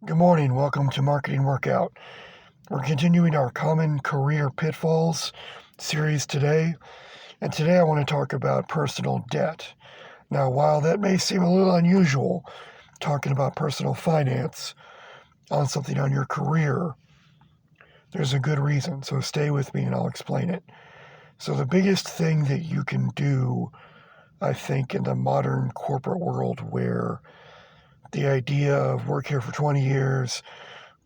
Good morning. Welcome to Marketing Workout. We're continuing our Common Career Pitfalls series today. And today I want to talk about personal debt. Now, while that may seem a little unusual, talking about personal finance on something on your career, there's a good reason. So stay with me and I'll explain it. So the biggest thing that you can do, I think, in the modern corporate world where the idea of work here for 20 years,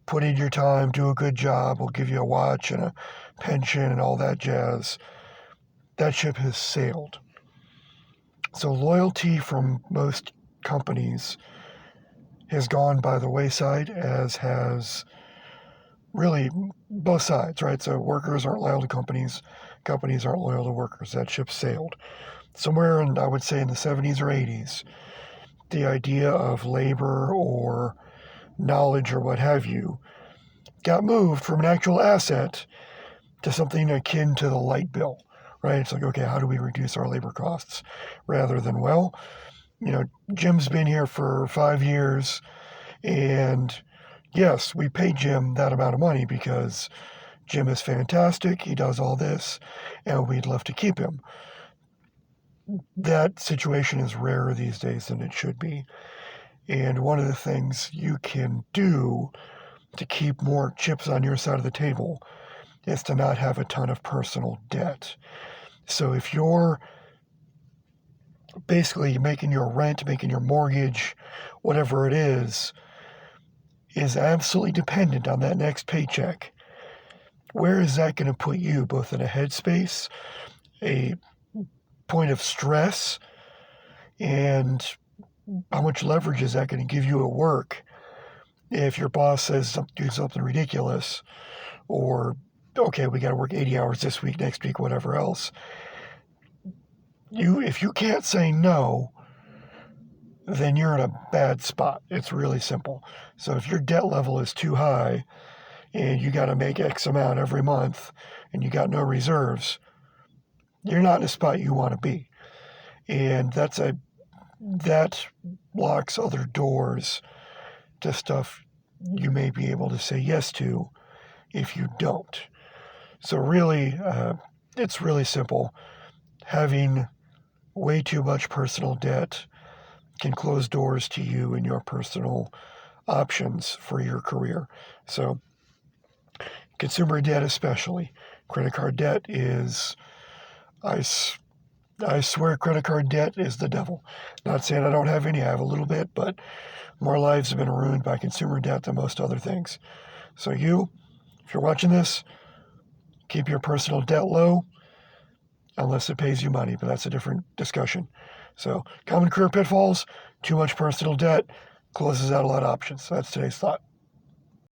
put in your time, do a good job, we'll give you a watch and a pension and all that jazz, that ship has sailed. So loyalty from most companies has gone by the wayside, as has really both sides, right? So workers aren't loyal to companies, companies aren't loyal to workers. That ship sailed. Somewhere in, I would say, in the 70s or 80s, the idea of labor or knowledge or what have you got moved from an actual asset to something akin to the light bill, right? It's like, okay, how do we reduce our labor costs? Rather than, well, Jim's been here for 5 years, and yes, we pay Jim that amount of money because Jim is fantastic, he does all this, and we'd love to keep him. That situation is rarer these days than it should be. And one of the things you can do to keep more chips on your side of the table is to not have a ton of personal debt. So if you're basically making your rent, making your mortgage, whatever it is absolutely dependent on that next paycheck, where is that going to put you, both in a headspace, a point of stress, and how much leverage is that going to give you at work if your boss says do something ridiculous, or okay, we got to work 80 hours this week, next week, whatever else. If you can't say no, then you're in a bad spot. It's really simple. So if your debt level is too high and you got to make X amount every month and you got no reserves, you're not in a spot you want to be. And that locks other doors to stuff you may be able to say yes to if you don't. So really, it's really simple. Having way too much personal debt can close doors to you and your personal options for your career. So consumer debt especially. Credit card debt is, I swear credit card debt is the devil. Not saying I don't have any, I have a little bit, but more lives have been ruined by consumer debt than most other things. So if you're watching this, keep your personal debt low, unless it pays you money, but that's a different discussion. So, common career pitfalls, too much personal debt, closes out a lot of options. So that's today's thought.